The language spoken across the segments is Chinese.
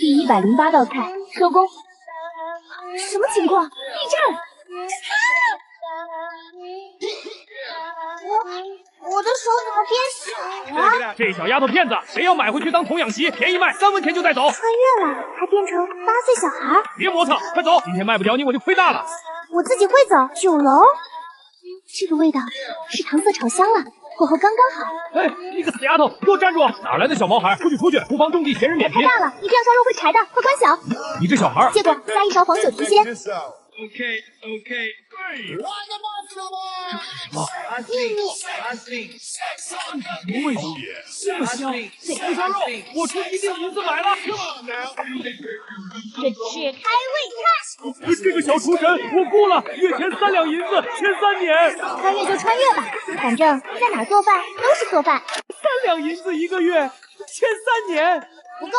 第108道菜，收工。什么情况？地震！我的手怎么变小了？这小丫头片子，谁要买回去当童养媳，便宜卖，3文钱就带走。穿越了，还变成8岁小孩？别磨蹭，快走！今天卖不掉你，我就亏大了。我自己会走。酒楼，这个味道是糖色炒香了，火候刚刚好。哎，你个死丫头，给我站住！哪来的小毛孩？出去出去！厨房种地，闲人免贫。太大了，你这样烧肉会柴的，快关小。你这小孩，接着加1勺黄酒提鲜。OK， 秘密。什么味道？这么香！这红烧肉，我出1锭银子买了。这是开胃菜。这个小厨神，我雇了，月前3两银子，签3年。穿越就穿越吧，反正在哪做饭都是做饭。3两银子1个月，签3年。不够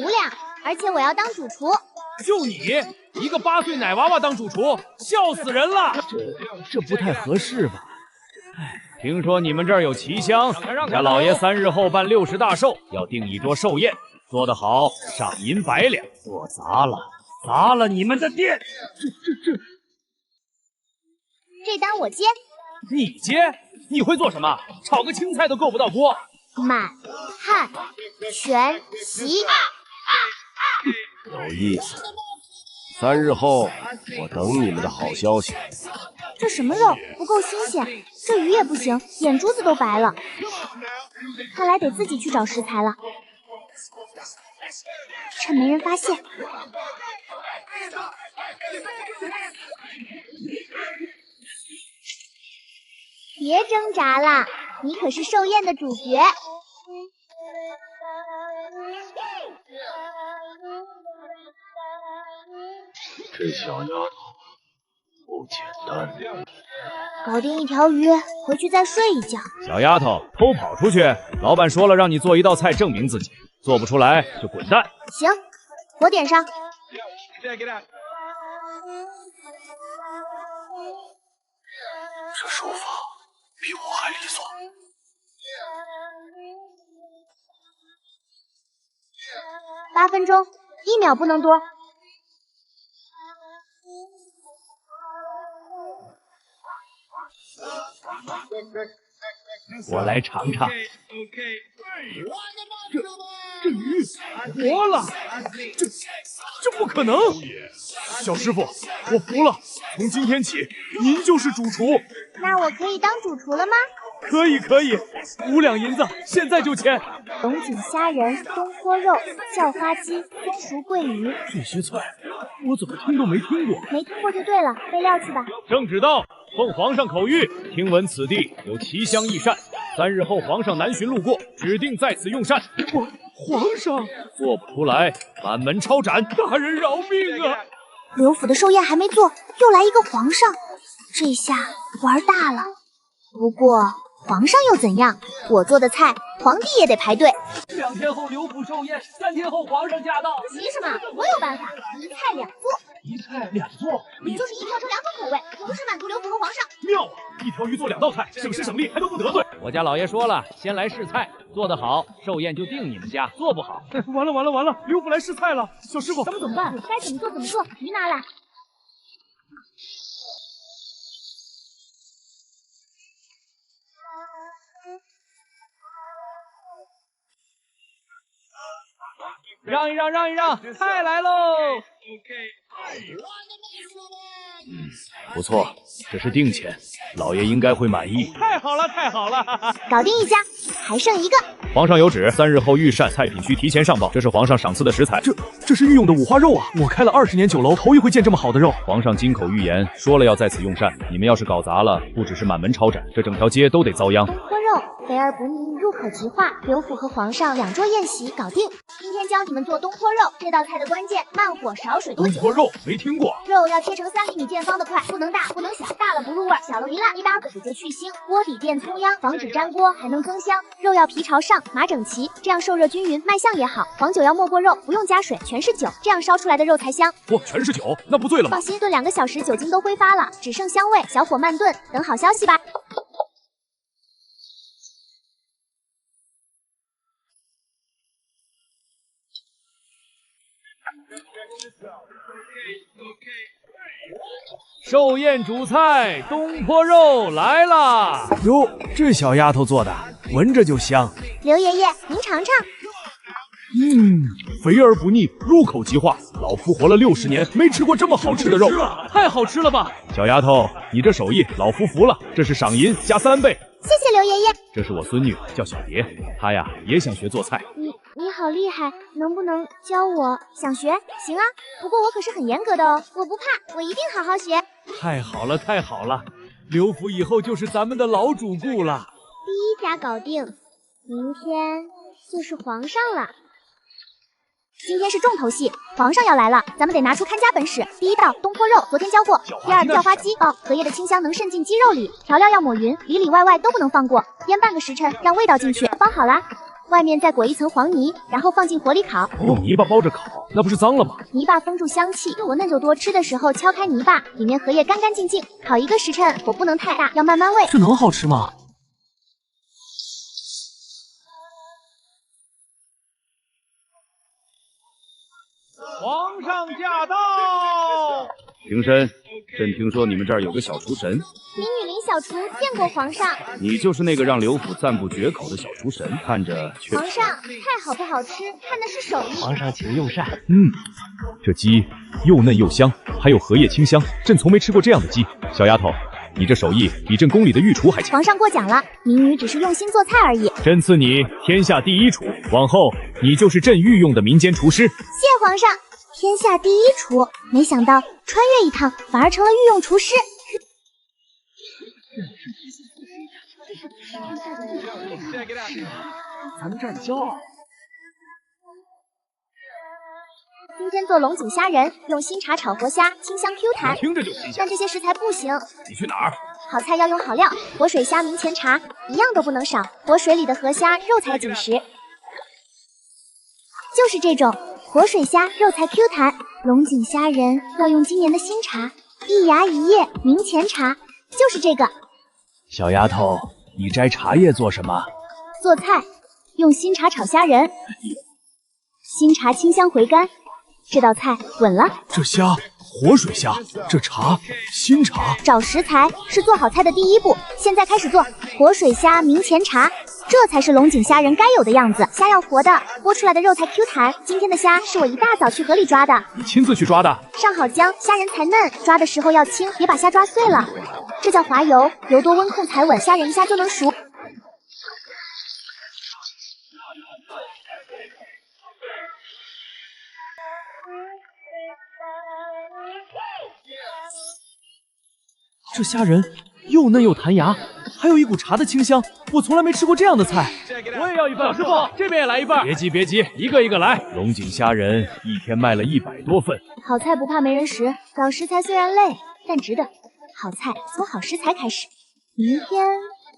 ，5两，而且我要当主厨。就你一个8岁奶娃娃当主厨，笑死人了！这不太合适吧？听说你们这儿有奇香，家老爷3日后办60大寿，要订一桌寿宴，做得好赏银100两，做砸了你们的店。这单我接。你接？你会做什么？炒个青菜都够不到锅。满汉全席。有意思。3日后，我等你们的好消息。这什么肉？不够新鲜。这鱼也不行，眼珠子都白了。看来得自己去找食材了。趁没人发现。别挣扎了，你可是寿宴的主角。这小丫头不简单。搞定1条鱼，回去再睡一觉。小丫头偷跑出去，老板说了让你做一道菜证明自己，做不出来就滚蛋。行，火点上。这手法比我还利索。8分钟，1秒不能多。我来尝尝。这鱼活了，这不可能！小师傅，我服了，从今天起您就是主厨。那我可以当主厨了吗？可以，5两银子，现在就签。龙井虾仁、东坡肉、叫花鸡、松熟桂鱼，这些菜我怎么听都没听过。没听过就对了，备料去吧。正旨到，奉皇上口谕，听闻此地有奇香异膳，3日后皇上南巡路过，指定在此用膳。皇上做不出来，满门抄斩，大人饶命啊！刘府的寿宴还没做，又来一个皇上，这下玩大了。不过皇上又怎样？我做的菜，皇帝也得排队。2天后刘府寿宴，3天后皇上驾到。急什么？我有办法，一菜2做。一菜2做，就是一条成2种口味，同时满足刘府和皇上。妙啊！1条鱼做2道菜，省时省力，还都不得罪。我家老爷说了，先来试菜，做得好，寿宴就定你们家；做不好，完了，刘府来试菜了。小师傅，咱们怎么办？该怎么做怎么做，鱼拿来。让一让，菜来喽！不错，这是定钱，老爷应该会满意。太好了！搞定一家，还剩1个。皇上有旨，3日后御膳菜品需提前上报，这是皇上赏赐的食材。这是御用的五花肉啊！我开了20年酒楼，头一回见这么好的肉。皇上金口玉言，说了要在此用膳，你们要是搞砸了，不只是满门抄斩，这整条街都得遭殃。东坡肉，肥而不腻，入口即化。刘府和皇上2桌宴席搞定。今天教你们做东坡肉，这道菜的关键，慢火少水多久。东坡肉没听过。肉要切成3厘米见方的块，不能大不能小，大了不入味，小了一烂。一把火直接去腥，锅底垫葱秧，防止粘锅，还能增香。肉要皮朝上，码整齐，这样受热均匀，卖相也好。黄酒要没过肉，不用加水，全是酒，这样烧出来的肉才香。哇，全是酒，那不醉了吗？放心，炖2个小时，酒精都挥发了，只剩香味，小火慢炖，等好消息吧。寿宴主菜东坡肉来啦！哟，这小丫头做的，闻着就香。刘爷爷，您尝尝。肥而不腻，入口即化。老夫活了60年，没吃过这么好吃的肉，太好吃了吧！小丫头，你这手艺，老夫服了。这是赏银加3倍。谢谢刘爷爷。这是我孙女，叫小蝶，她呀也想学做菜。你好厉害，能不能教我？想学？行啊，不过我可是很严格的哦，我不怕，我一定好好学。太好了，太好了！刘府以后就是咱们的老主顾了。第1家搞定，明天就是皇上了。今天是重头戏，皇上要来了，咱们得拿出看家本事。第1道东坡肉，昨天教过；第2叫花鸡，荷叶的清香能渗进鸡肉里，调料要抹匀，里里外外都不能放过，腌半个时辰，让味道进去。包好啦，外面再裹一层黄泥，然后放进火里烤。用泥巴包着烤，那不是脏了吗？泥巴封住香气，多嫩就多，吃的时候敲开泥巴，里面荷叶干干净净。烤1个时辰，火不能太大，要慢慢煨。这能好吃吗？皇上驾到！平身，朕听说你们这儿有个小厨神，民女林小厨见过皇上。你就是那个让刘府赞不绝口的小厨神，看着却……皇上，菜好不好吃，看的是手艺。皇上请用膳。这鸡又嫩又香，还有荷叶清香，朕从没吃过这样的鸡。小丫头，你这手艺比朕宫里的御厨还强。皇上过奖了，民女只是用心做菜而已。朕赐你天下第1厨，往后你就是朕御用的民间厨师。谢皇上。天下第1厨，没想到穿越一趟反而成了御用厨师。咱们这儿的骄傲。今天做龙井虾仁，用新茶炒活虾，清香 Q 弹。听着就新鲜。但这些食材不行。你去哪儿？好菜要用好料，活水虾、明前茶一样都不能少。活水里的河虾肉才紧实，就是这种。活水虾肉才 Q 弹，龙井虾仁要用今年的新茶，一芽一叶明前茶，就是这个。小丫头，你摘茶叶做什么？做菜，用新茶炒虾仁，新茶清香回甘，这道菜稳了。这虾活水虾，这茶新茶。找食材是做好菜的第1步，现在开始做活水虾明前茶。这才是龙井虾仁该有的样子，虾要活的，剥出来的肉才 Q 弹。今天的虾是我一大早去河里抓的，你亲自去抓的？上好浆，虾仁才嫩，抓的时候要轻，别把虾抓碎了。这叫滑油，油多温控才稳，虾仁一下就能熟。这虾仁又嫩又弹牙，还有一股茶的清香，我从来没吃过这样的菜。我也要一份，师傅，这边也来一份。别急别急，一个一个来。龙井虾仁一天卖了100多份。好菜不怕没人食，找食材虽然累，但值得。好菜从好食材开始。明天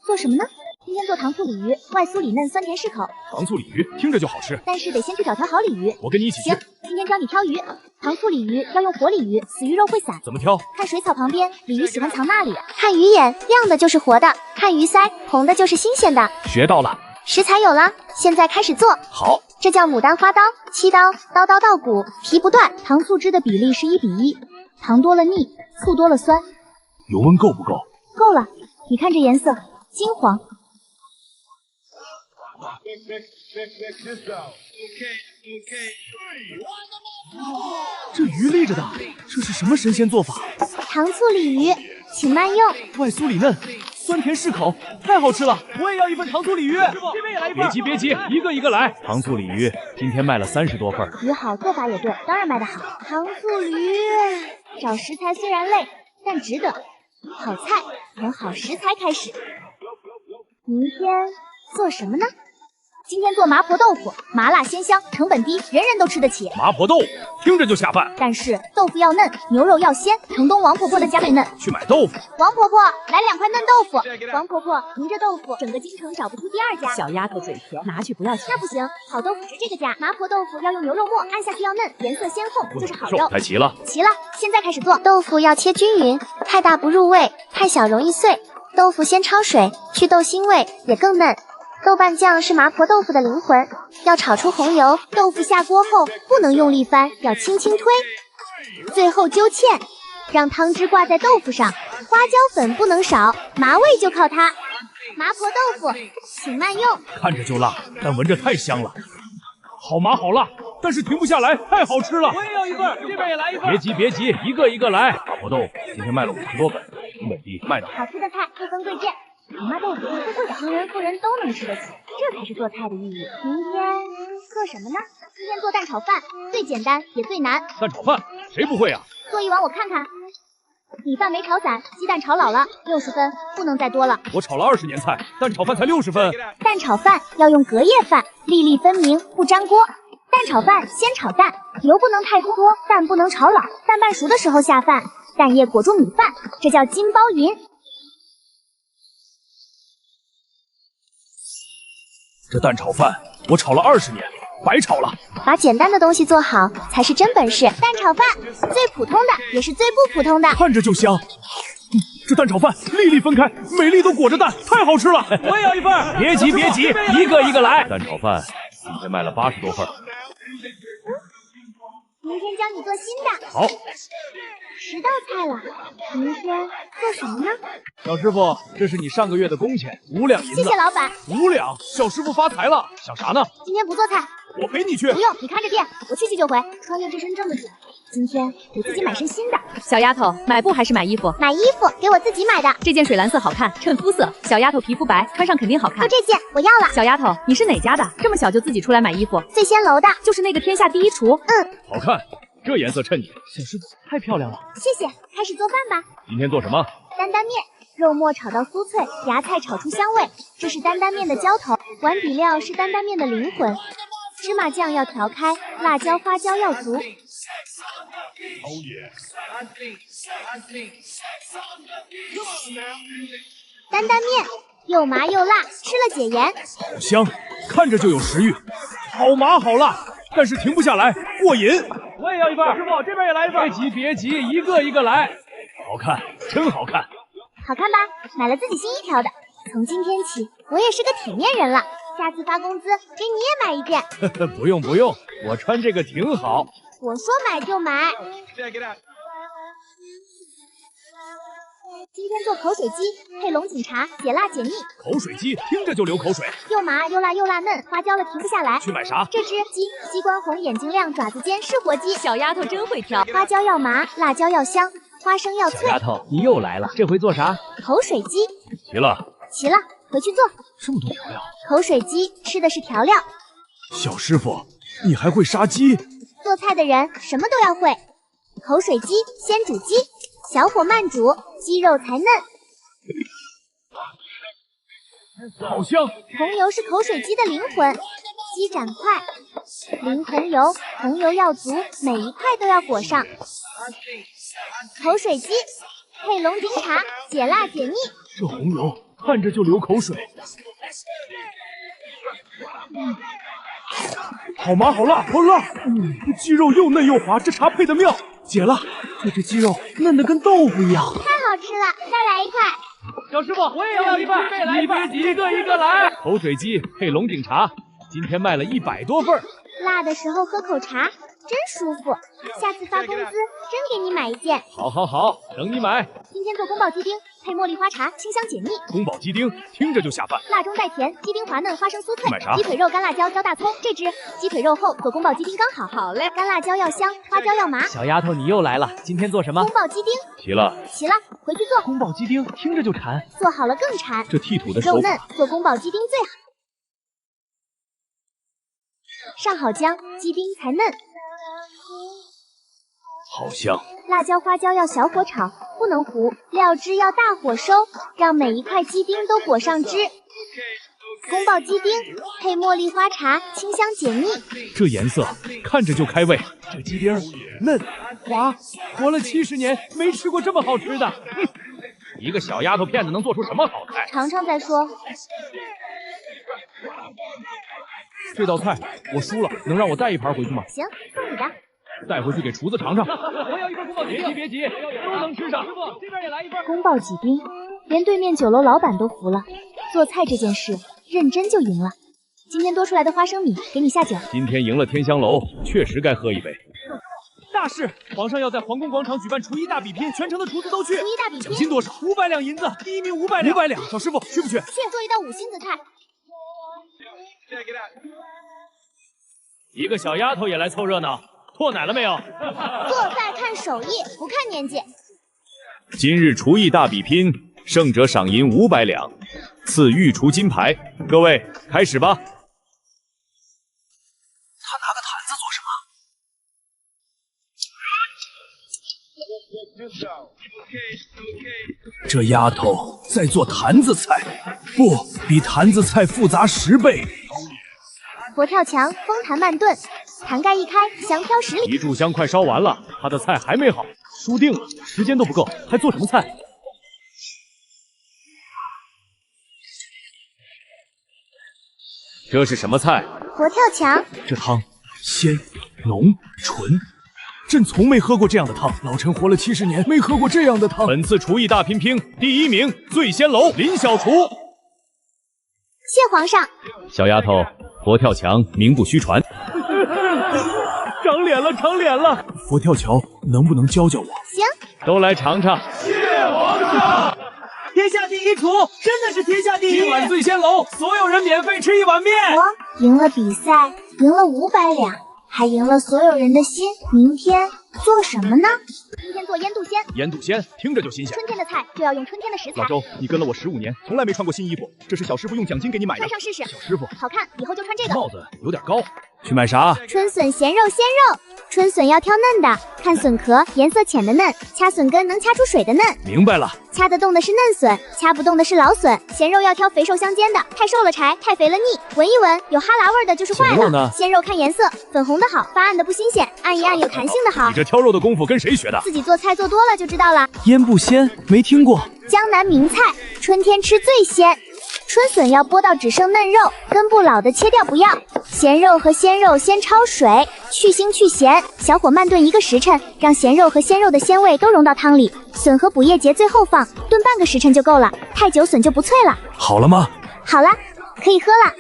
做什么呢？今天做糖醋鲤鱼，外酥里嫩，酸甜适口。糖醋鲤鱼听着就好吃，但是得先去找条好鲤鱼。我跟你一起去。行，今天教你挑鱼。糖醋鲤鱼要用活鲤鱼，死鱼肉会散。怎么挑？看水草旁边，鲤鱼喜欢藏那里。看鱼眼，亮的就是活的；看鱼鳃，红的就是新鲜的。学到了。食材有了，现在开始做。好，这叫牡丹花刀，7刀，刀刀到骨，皮不断。糖醋汁的比例是1比1，糖多了腻，醋多了酸。油温够不够？够了，你看这颜色，金黄。这鱼立着的，这是什么神仙做法？糖醋鲤鱼，请慢用。外酥里嫩，酸甜适口，太好吃了！我也要一份糖醋鲤鱼。这边也来一份。别急别急，一个一个来。糖醋鲤鱼今天卖了30多份。鱼好，做法也对，当然卖得好。糖醋鲤鱼，找食材虽然累，但值得。好菜从好食材开始。明天做什么呢？今天做麻婆豆腐，麻辣鲜香，成本低，人人都吃得起。麻婆豆腐听着就下饭，但是豆腐要嫩，牛肉要鲜，城东王婆婆的家最嫩。去买豆腐。王婆婆，来2块嫩豆腐。王婆婆，您这豆腐整个京城找不出第2家。小丫头嘴甜，拿去不要钱。那不行，好豆腐是这个家。麻婆豆腐要用牛肉末，按下去要嫩，颜色鲜红，就是好肉。太齐了。齐了，现在开始做。豆腐要切均匀，太大不入味，太小容易碎。豆腐先焯水，去豆腥味，也更嫩。豆瓣酱是麻婆豆腐的灵魂，要炒出红油，豆腐下锅后不能用力翻，要轻轻推，最后揪芡，让汤汁挂在豆腐上。花椒粉不能少，麻味就靠它。麻婆豆腐，请慢用。看着就辣，但闻着太香了。好麻好辣，但是停不下来，太好吃了。我也要一份，这边也来一份。别急别急，一个一个来。麻婆豆腐今天卖了50多本，美丽卖的。好吃的菜不分贵贱，麻妈豆腐会做的，穷人富人都能吃得起，这才是做菜的意义。明天做什么呢？今天做蛋炒饭，最简单也最难。蛋炒饭谁不会啊？做一碗我看看。米饭没炒散，鸡蛋炒老了，60分，不能再多了。我炒了20年菜，蛋炒饭才60分。蛋炒饭要用隔夜饭，粒粒分明，不粘锅。蛋炒饭先炒蛋，油不能太多，蛋不能炒老，蛋半熟的时候下饭，蛋液裹住米饭，这叫金包银。这蛋炒饭我炒了20年，白炒了。把简单的东西做好才是真本事。蛋炒饭最普通的也是最不普通的，看着就香。这蛋炒饭粒粒分开，每粒都裹着蛋，太好吃了。我也要一份。别急别急，一个一个来。蛋炒饭今天卖了80多份。明天教你做新的。好。10道菜了，明天做什么呢？小师傅，这是你上个月的工钱，5两银子。谢谢老板。5两，小师傅发财了。想啥呢？今天不做菜。我陪你去。不用，你看着店，我去就回。穿越这身这么久，今天给自己买身新的。小丫头，买布还是买衣服？买衣服，给我自己买的。这件水蓝色好看，衬肤色。小丫头皮肤白，穿上肯定好看。就这件，我要了。小丫头，你是哪家的？这么小就自己出来买衣服？醉仙楼的，就是那个天下第一厨。好看，这颜色衬你。小师傅太漂亮了。谢谢，开始做饭吧。今天做什么？担担面。肉末炒到酥脆，芽菜炒出香味，这是担担面的浇头。碗底料是担担面的灵魂。芝麻酱要调开，辣椒、花椒要足。担担面又麻又辣，吃了解盐。好香，看着就有食欲。好麻好辣，但是停不下来，过瘾。我也要一份。师傅，这边也来一份。别急别急，一个一个来。好看，真好看。好看吧？买了自己新衣挑的。从今天起，我也是个体面人了。下次发工资给你也买一件。不用不用，我穿这个挺好。我说买就买。今天做口水鸡，配龙井茶，解辣解腻。口水鸡听着就流口水，又麻又辣又辣嫩，花椒了停不下来。去买啥？这只鸡，鸡冠红，眼睛亮，爪子尖，是活鸡。小丫头真会挑，花椒要麻，辣椒要香，花生要脆。小丫头，你又来了，这回做啥？口水鸡。齐了。齐了，回去做。这么多调料。口水鸡吃的是调料。小师傅，你还会杀鸡？做菜的人什么都要会。口水鸡先煮鸡，小火慢煮，鸡肉才嫩。好香！红油是口水鸡的灵魂，鸡斩块，淋红油，红油要足，每一块都要裹上。口水鸡配龙井茶，解辣解腻。这红油看着就流口水。好麻好辣好辣，鸡肉又嫩又滑，这茶配的妙。解辣，这鸡肉嫩得跟豆腐一样，太好吃了，再来一块。小师傅，我也要一份，你别急，一个一个来。口水鸡配龙井茶，今天卖了100多份。辣的时候喝口茶，真舒服。下次发工资真给你买一件。好，好，好，等你买。今天做宫保鸡丁，配茉莉花茶，清香解腻。宫保鸡丁听着就下饭，辣中带甜，鸡丁滑嫩，花生酥脆。买啥？鸡腿肉、干辣椒、浇大葱。这只鸡腿肉厚，做宫保鸡丁刚好。好嘞，干辣椒要香，花椒要麻。小丫头，你又来了，今天做什么？宫保鸡丁。齐了。齐了，回去做。宫保鸡丁听着就馋，做好了更馋。这剔土的手肉嫩，做宫保鸡丁最好。上好姜，鸡丁才嫩。好香。辣椒、花椒要小火炒，不能糊。料汁要大火收，让每一块鸡丁都裹上汁。宫保鸡丁配茉莉花茶，清香解腻。这颜色看着就开胃。这鸡丁嫩滑，活了70年没吃过这么好吃的。一个小丫头片子能做出什么好菜？尝尝再说。这道菜我输了，能让我带一盘回去吗？行，送你的。带回去给厨子尝尝。我要一份宫保鸡丁。别急别急，都能吃上。师傅，这边也来一份。宫保鸡丁，连对面酒楼老板都服了。做菜这件事认真就赢了。今天多出来的花生米给你下酒。今天赢了天香楼，确实该喝一杯。大事！皇上要在皇宫广场举办厨艺大比拼，全城的厨子都去。厨艺大比拼，奖金多少？500两银子，第一名500两。500两，小师傅去不去？去做一道5星子菜。一个小丫头也来凑热闹，脱奶了没有？做菜看手艺，不看年纪。今日厨艺大比拼，胜者赏银500两，赐御厨金牌。各位开始吧。他拿个坛子做什么？这丫头在做坛子菜，不比坛子菜复杂10倍。佛跳墙，风坛慢炖，坛盖一开，香飘10里。一炷香快烧完了，他的菜还没好，输定了，时间都不够，还做什么菜？这是什么菜？佛跳墙。这汤鲜浓纯，朕从没喝过这样的汤。老臣活了70年，没喝过这样的汤。本次厨艺大拼拼第1名，醉仙楼林小厨。谢皇上。小丫头，佛跳墙名不虚传。长脸了，长脸了！佛跳墙能不能教教我？行，都来尝尝。谢皇上！天下第一厨，真的是天下第一！今晚醉仙楼，所有人免费吃1碗面。我赢了比赛，赢了500两，还赢了所有人的心。明天做什么呢？今天做腌笃鲜。腌笃鲜听着就新鲜。春天的菜就要用春天的食材。老周，你跟了我15年，从来没穿过新衣服，这是小师傅用奖金给你买的。穿上试试。小师傅，好看，以后就穿这个。帽子有点高。去买啥？春笋咸肉鲜肉。春笋要挑嫩的，看笋壳颜色浅的嫩，掐笋根能掐出水的嫩。明白了，掐得动的是嫩笋，掐不动的是老笋。咸肉要挑肥瘦相间的，太瘦了柴，太肥了腻。闻一闻，有哈喇味的就是坏了。咸肉呢？鲜肉看颜色，粉红的好，发暗的不新鲜，按一按有弹性的好。你这挑肉的功夫跟谁学的？自己做菜做多了就知道了。腌不鲜没听过。江南名菜，春天吃最鲜。春笋要剥到只剩嫩肉，根部老的切掉不要。咸肉和鲜肉先焯水，去腥去咸，小火慢炖1个时辰，让咸肉和鲜肉的鲜味都融到汤里。笋和补叶节最后放，炖半个时辰就够了，太久笋就不脆了。好了吗？好了，可以喝了。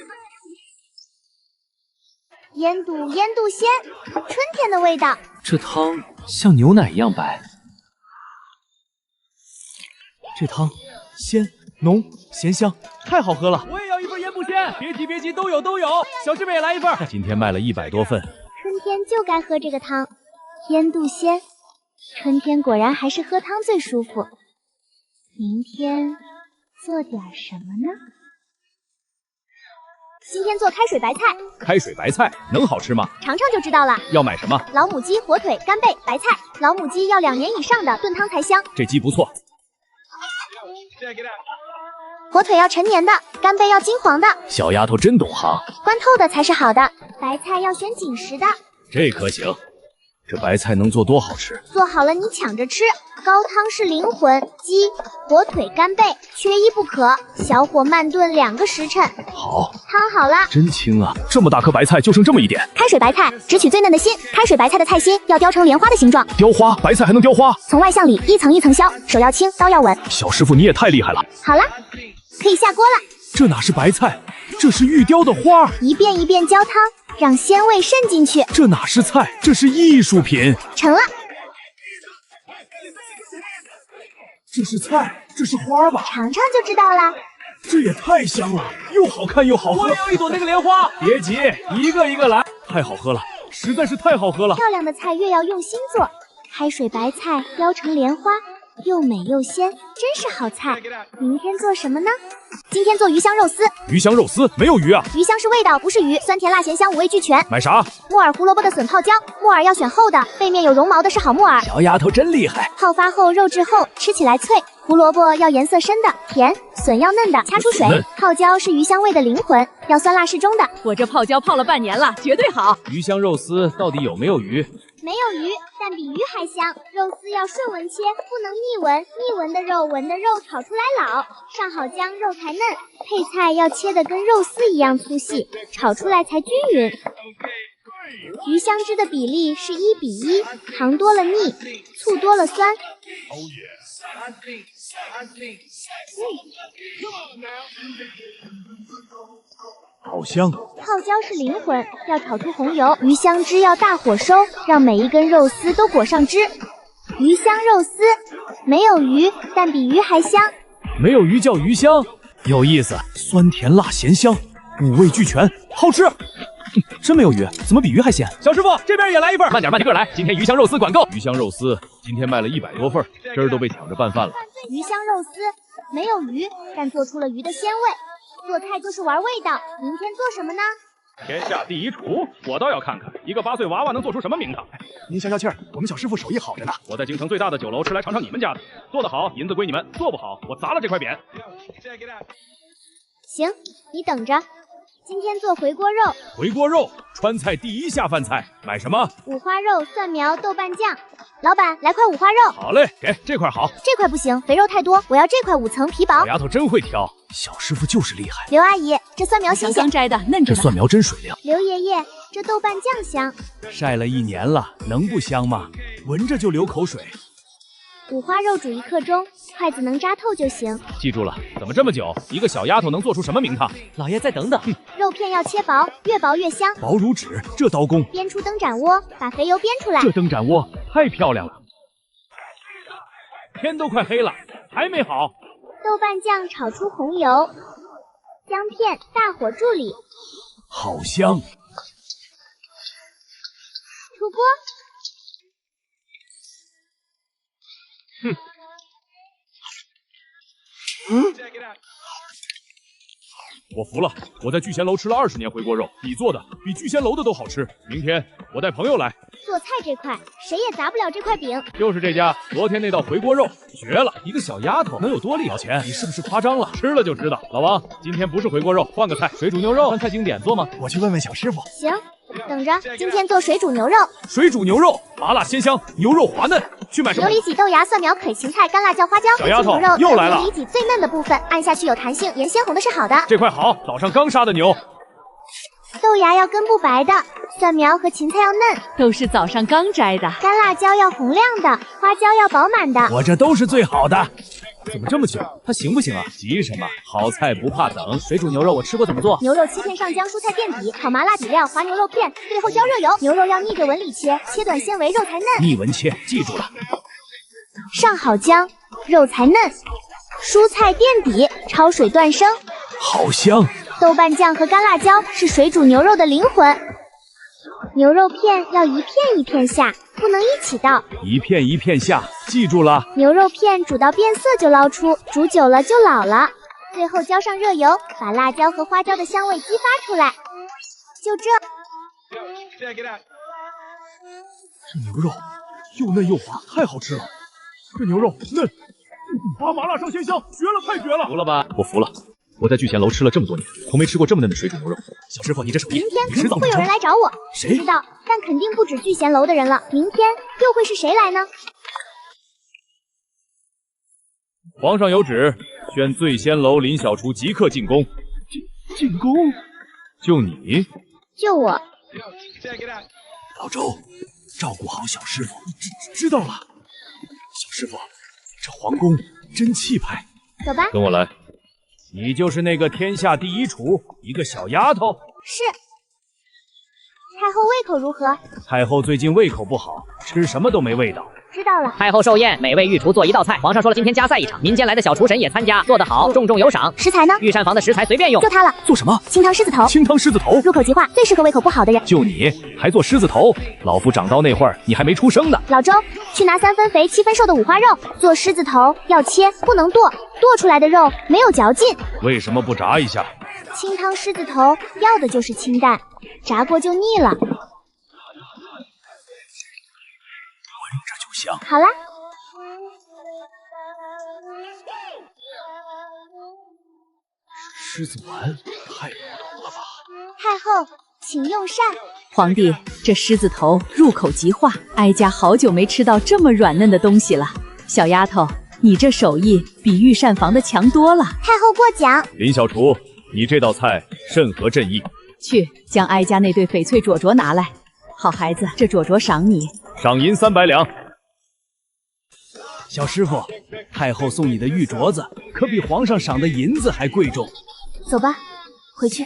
腌笃鲜，春天的味道。这汤像牛奶一样白。这汤鲜浓咸香，太好喝了。我也要一份腌笃鲜。别急，都有。小师妹也来一份。今天卖了100多份。春天就该喝这个汤，腌笃鲜。春天果然还是喝汤最舒服。明天做点什么呢？今天做开水白菜。开水白菜能好吃吗？尝尝就知道了。要买什么？老母鸡、火腿、干贝、白菜。老母鸡要2年以上的炖汤才香。这鸡不错。火腿要陈年的，干贝要金黄的。小丫头真懂行。关透的才是好的。白菜要选紧实的。这可行。这白菜能做多好吃？做好了你抢着吃。高汤是灵魂，鸡、火腿、干贝缺一不可。小火慢炖2个时辰。好，汤好了。真轻啊！这么大颗白菜就剩这么一点。开水白菜只取最嫩的心，开水白菜的菜心要雕成莲花的形状。雕花，白菜还能雕花？从外向里一层一层削，手要轻，刀要稳。小师傅你也太厉害了。好了，可以下锅了。这哪是白菜，这是玉雕的花。一遍一遍浇汤，让鲜味渗进去。这哪是菜，这是艺术品。成了。这是菜，这是花吧？尝尝就知道了。这也太香了，又好看又好喝。我也要一朵那个莲花。别急，一个一个来。太好喝了，实在是太好喝了。漂亮的菜越要用心做，开水白菜雕成莲花，又美又鲜，真是好菜。明天做什么呢？今天做鱼香肉丝。鱼香肉丝没有鱼啊？鱼香是味道，不是鱼。酸甜辣咸香5味俱全。买啥？木耳胡萝卜的笋泡椒，木耳要选厚的，背面有绒毛的是好木耳。小丫头真厉害。泡发后肉质厚，吃起来脆。胡萝卜要颜色深的，甜；笋要嫩的，掐出水。泡椒是鱼香味的灵魂，要酸辣适中的。我这泡椒泡了半年了，绝对好。鱼香肉丝到底有没有鱼？没有鱼，但比鱼还香。肉丝要顺纹切，不能逆纹，逆纹的肉，纹的肉炒出来老。上好姜，肉才嫩。配菜要切得跟肉丝一样粗细，炒出来才均匀。鱼香汁的比例是1:1，糖多了腻，醋多了酸。好香！泡椒是灵魂，要炒出红油，鱼香汁要大火收，让每一根肉丝都裹上汁。鱼香肉丝，没有鱼，但比鱼还香。没有鱼叫鱼香，有意思，酸甜辣咸香，5味俱全，好吃。真没有鱼，怎么比鱼还鲜？小师傅，这边也来一份，慢点个来，今天鱼香肉丝管够。鱼香肉丝今天卖了100多份，汁儿都被抢着拌饭了。鱼香肉丝，没有鱼，但做出了鱼的鲜味。做菜就是玩味道，明天做什么呢？天下第一厨，我倒要看看一个8岁娃娃能做出什么名堂。您消消气儿，我们小师傅手艺好着呢。我在京城最大的酒楼吃来尝尝你们家的，做得好银子归你们，做不好我砸了这块匾。行，你等着。今天做回锅肉。回锅肉，川菜第一下饭菜，买什么？五花肉、蒜苗、豆瓣酱。老板，来块五花肉。好嘞，给这块好。这块不行，肥肉太多，我要这块5层皮薄。小丫头真会挑，小师傅就是厉害。刘阿姨，这蒜苗新鲜，刚摘的，嫩着呢。这蒜苗真水灵。刘爷爷，这豆瓣酱香。晒了1年了，能不香吗？闻着就流口水。五花肉煮1刻钟，筷子能扎透就行。记住了，怎么这么久？一个小丫头能做出什么名堂？老爷再等等。肉片要切薄，越薄越香。薄如纸，这刀工。煸出灯盏窝，把肥油煸出来。这灯盏窝太漂亮了。天都快黑了，还没好。豆瓣酱炒出红油，姜片大火助理，好香。出锅。我服了，我在聚贤楼吃了20年回锅肉，你做的比聚贤楼的都好吃。明天我带朋友来。做菜这块谁也砸不了这块饼。就是这家，昨天那道回锅肉绝了，一个小丫头能有多厉害？老钱，你是不是夸张了？吃了就知道。老王，今天不是回锅肉，换个菜，水煮牛肉，川菜经典做吗？我去问问小师傅。行，等着，今天做水煮牛肉。水煮牛肉，麻辣鲜香，牛肉滑嫩。去买什么？牛里脊、豆芽、蒜苗、啃芹菜、干辣椒、花椒。小丫头牛肉又来了。牛里脊最嫩的部分，按下去有弹性，颜鲜红的是好的。这块好，早上刚杀的牛。豆芽要根部白的，蒜苗和芹菜要嫩，都是早上刚摘的。干辣椒要红亮的，花椒要饱满的。我这都是最好的。怎么这么久？它行不行啊？急什么？好菜不怕等。水煮牛肉我吃过，怎么做？牛肉切片上浆，蔬菜垫底，炒麻辣底料，滑牛肉片，最后浇热油。牛肉要逆着纹理切，切短纤维，肉才嫩。逆纹切，记住了。上好姜，肉才嫩。蔬菜垫底，焯水断生。好香。豆瓣酱和干辣椒是水煮牛肉的灵魂。牛肉片要一片一片下，不能一起倒。一片一片下，记住了。牛肉片煮到变色就捞出，煮久了就老了。最后浇上热油，把辣椒和花椒的香味激发出来。就这。这牛肉又嫩又滑，太好吃了。这牛肉嫩，麻辣上鲜香，绝了，太绝了！服了吧？我服了。我在聚贤楼吃了这么多年，从没吃过这么嫩的水煮牛肉。小师傅，你这手艺，明天会有人来找我，谁不知道，但肯定不止聚贤楼的人了。明天又会是谁来呢？皇上有旨，宣醉仙楼林小厨即刻进宫。进宫？就你？就我。老周，照顾好小师傅。知道了。小师傅，这皇宫真气派。走吧。跟我来。你就是那个天下第一厨，一个小丫头。是。太后胃口如何？太后最近胃口不好，吃什么都没味道。知道了。太后寿宴，每位御厨做1道菜。皇上说了，今天加赛一场，民间来的小厨神也参加，做得好，重重有赏。食材呢？御膳房的食材随便用。就它了。做什么？清汤狮子头。清汤狮子头，入口即化，最适合胃口不好的人。就你还做狮子头？老夫长刀那会儿，你还没出生呢。老周，去拿3分肥7分瘦的五花肉，做狮子头要切，不能剁，剁出来的肉没有嚼劲。为什么不炸一下？清汤狮子头要的就是清淡，炸过就腻了。闻着就香。好啦。狮子丸太普通了吧？太后，请用膳。皇帝，这狮子头入口即化，哀家好久没吃到这么软嫩的东西了。小丫头，你这手艺比御膳房的强多了。太后过奖。林小厨，你这道菜甚合朕意。去，将哀家那对翡翠灼灼拿来。好孩子，这灼灼赏你。赏银300两。小师傅，太后送你的玉镯子可比皇上赏的银子还贵重。走吧，回去。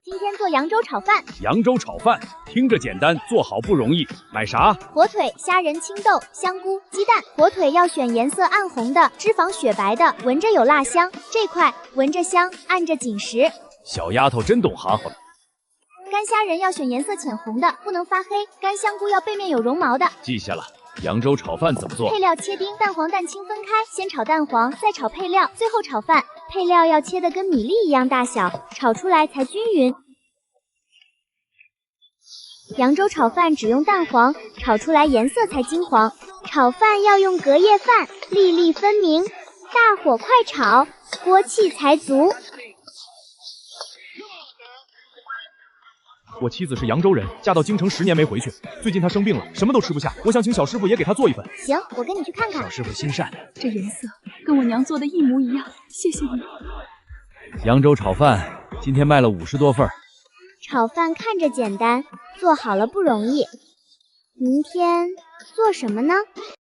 今天做扬州炒饭。扬州炒饭听着简单，做好不容易。买啥？火腿、虾仁、青豆、香菇、鸡蛋。火腿要选颜色暗红的，脂肪雪白的，闻着有辣香。这块闻着香，按着紧实。小丫头真懂行。干虾仁要选颜色浅红的，不能发黑。干香菇要背面有绒毛的。记下了。扬州炒饭怎么做？配料切丁，蛋黄、蛋清分开，先炒蛋黄，再炒配料，最后炒饭。配料要切得跟米粒一样大小，炒出来才均匀。扬州炒饭只用蛋黄，炒出来颜色才金黄。炒饭要用隔夜饭，粒粒分明，大火快炒，锅气才足。我妻子是扬州人，嫁到京城10年没回去，最近她生病了，什么都吃不下，我想请小师傅也给她做一份。行，我跟你去看看。小师傅心善，这颜色跟我娘做的一模一样，谢谢你。扬州炒饭今天卖了50多份。炒饭看着简单，做好了不容易。明天做什么呢？